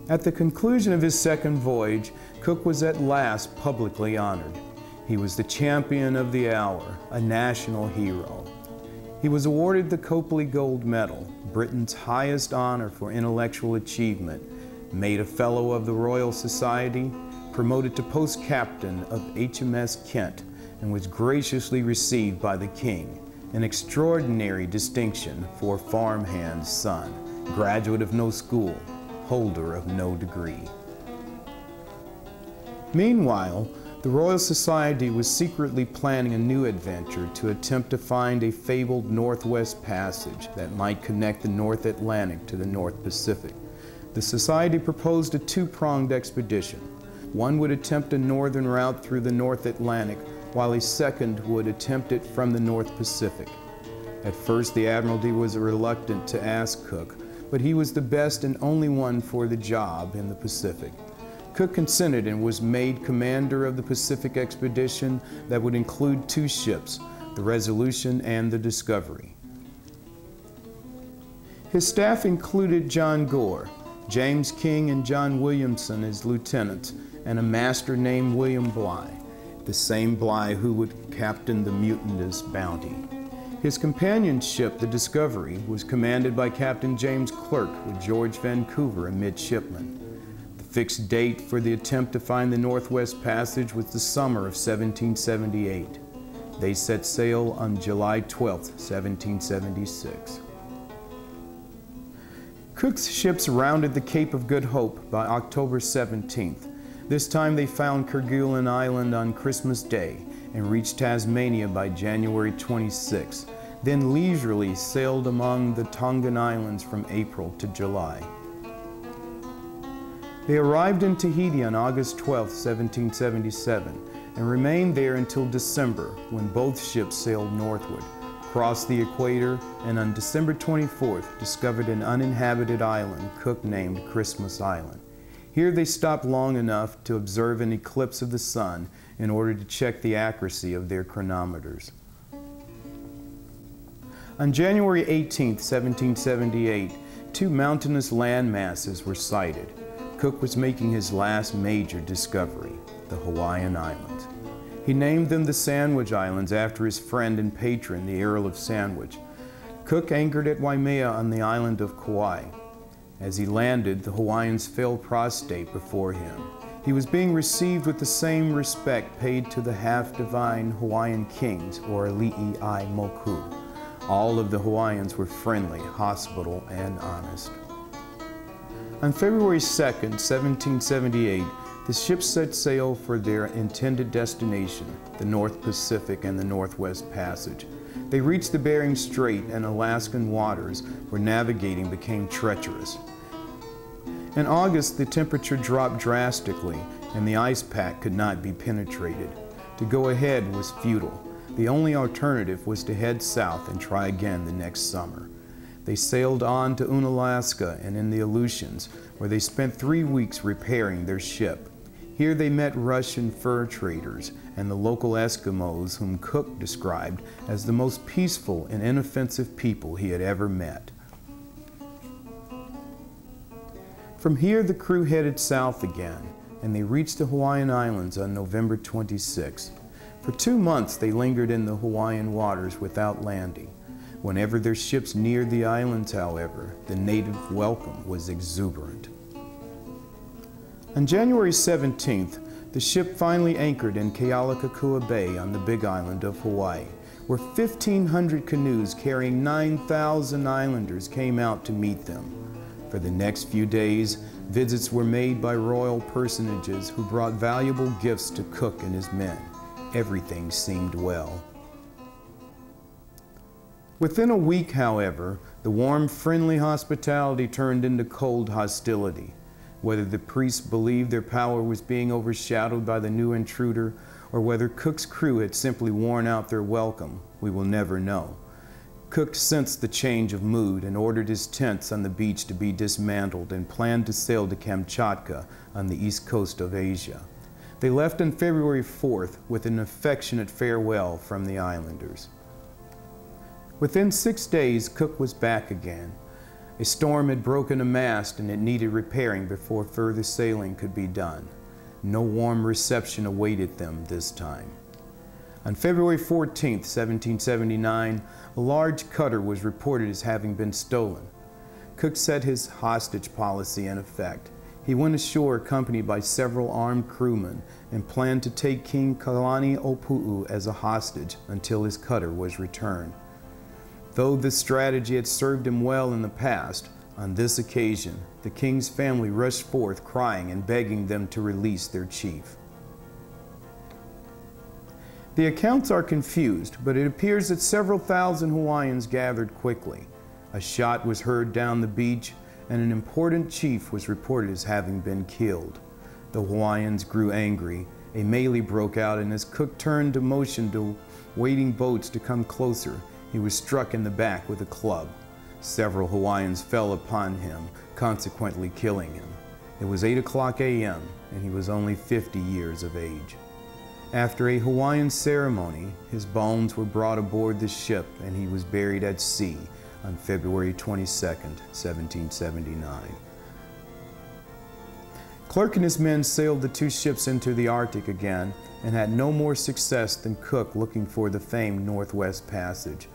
At the conclusion of his second voyage, Cook was at last publicly honored. He was the champion of the hour, a national hero. He was awarded the Copley Gold Medal, Britain's highest honor for intellectual achievement, made a Fellow of the Royal Society, promoted to post captain of HMS Kent, and was graciously received by the King, an extraordinary distinction for a farmhand's son, graduate of no school, holder of no degree. Meanwhile, the Royal Society was secretly planning a new adventure to attempt to find a fabled Northwest Passage that might connect the North Atlantic to the North Pacific. The Society proposed a two-pronged expedition. One would attempt a northern route through the North Atlantic, while a second would attempt it from the North Pacific. At first, the Admiralty was reluctant to ask Cook, but he was the best and only one for the job in the Pacific. Cook consented and was made commander of the Pacific expedition that would include two ships, the Resolution and the Discovery. His staff included John Gore, James King and John Williamson as lieutenants, and a master named William Bligh, the same Bligh who would captain the mutinous Bounty. His companion ship, the Discovery, was commanded by Captain James Clerk with George Vancouver, a midshipman. The fixed date for the attempt to find the Northwest Passage was the summer of 1778. They set sail on July 12, 1776. Cook's ships rounded the Cape of Good Hope by October 17th. This time they found Kerguelen Island on Christmas Day and reached Tasmania by January 26, then leisurely sailed among the Tongan Islands from April to July. They arrived in Tahiti on August 12, 1777, and remained there until December, when both ships sailed northward, crossed the equator, and on December 24th discovered an uninhabited island Cook named Christmas Island. Here they stopped long enough to observe an eclipse of the sun in order to check the accuracy of their chronometers. On January 18, 1778, two mountainous land masses were sighted. Cook was making his last major discovery, the Hawaiian Islands. He named them the Sandwich Islands after his friend and patron, the Earl of Sandwich. Cook anchored at Waimea on the island of Kauai. As he landed, the Hawaiians fell prostrate before him. He was being received with the same respect paid to the half-divine Hawaiian kings, or Li'i Moku. All of the Hawaiians were friendly, hospitable, and honest. On February 2, 1778, the ships set sail for their intended destination, the North Pacific and the Northwest Passage. They reached the Bering Strait and Alaskan waters, where navigating became treacherous. In August, the temperature dropped drastically, and the ice pack could not be penetrated. To go ahead was futile. The only alternative was to head south and try again the next summer. They sailed on to Unalaska and in the Aleutians, where they spent 3 weeks repairing their ship. Here they met Russian fur traders and the local Eskimos, whom Cook described as the most peaceful and inoffensive people he had ever met. From here, the crew headed south again, and they reached the Hawaiian Islands on November 26. For 2 months, they lingered in the Hawaiian waters without landing. Whenever their ships neared the islands, however, the native welcome was exuberant. On January 17th, the ship finally anchored in Kealakekua Bay on the Big Island of Hawaii, where 1,500 canoes carrying 9,000 islanders came out to meet them. For the next few days, visits were made by royal personages who brought valuable gifts to Cook and his men. Everything seemed well. Within a week, however, the warm, friendly hospitality turned into cold hostility. Whether the priests believed their power was being overshadowed by the new intruder, or whether Cook's crew had simply worn out their welcome, we will never know. Cook sensed the change of mood and ordered his tents on the beach to be dismantled and planned to sail to Kamchatka on the east coast of Asia. They left on February 4th with an affectionate farewell from the islanders. Within 6 days, Cook was back again. A storm had broken a mast and it needed repairing before further sailing could be done. No warm reception awaited them this time. On February 14, 1779, a large cutter was reported as having been stolen. Cook set his hostage policy in effect. He went ashore accompanied by several armed crewmen and planned to take King Kalaniʻopuʻu as a hostage until his cutter was returned. Though this strategy had served him well in the past, on this occasion, the king's family rushed forth crying and begging them to release their chief. The accounts are confused, but it appears that several thousand Hawaiians gathered quickly. A shot was heard down the beach, and an important chief was reported as having been killed. The Hawaiians grew angry. A melee broke out, and as Cook turned to motion to waiting boats to come closer, he was struck in the back with a club. Several Hawaiians fell upon him, consequently killing him. It was 8:00 a.m., and he was only 50 years of age. After a Hawaiian ceremony, his bones were brought aboard the ship, and he was buried at sea on February 22, 1779. Clerke and his men sailed the two ships into the Arctic again and had no more success than Cook looking for the famed Northwest Passage.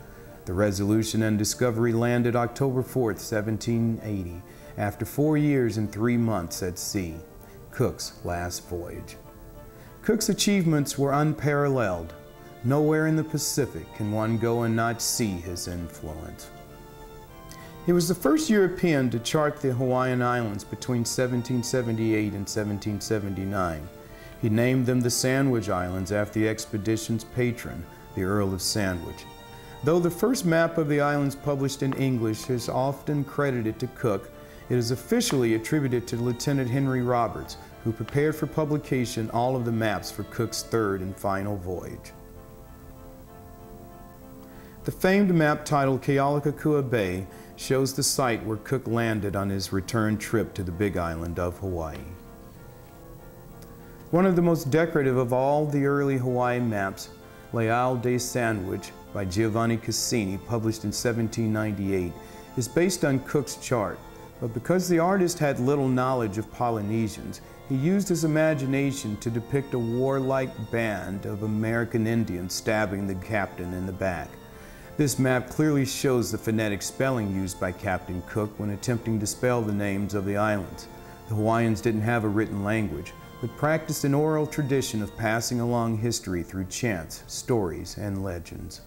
The Resolution and Discovery landed October 4, 1780, after 4 years and 3 months at sea, Cook's last voyage. Cook's achievements were unparalleled. Nowhere in the Pacific can one go and not see his influence. He was the first European to chart the Hawaiian Islands between 1778 and 1779. He named them the Sandwich Islands after the expedition's patron, the Earl of Sandwich. Though the first map of the islands published in English is often credited to Cook, it is officially attributed to Lieutenant Henry Roberts, who prepared for publication all of the maps for Cook's third and final voyage. The famed map titled Kealakekua Bay shows the site where Cook landed on his return trip to the Big Island of Hawaii. One of the most decorative of all the early Hawaii maps, Leal de Sandwich by Giovanni Cassini, published in 1798, is based on Cook's chart, but because the artist had little knowledge of Polynesians, he used his imagination to depict a warlike band of American Indians stabbing the captain in the back. This map clearly shows the phonetic spelling used by Captain Cook when attempting to spell the names of the islands. The Hawaiians didn't have a written language, but practiced an oral tradition of passing along history through chants, stories, and legends.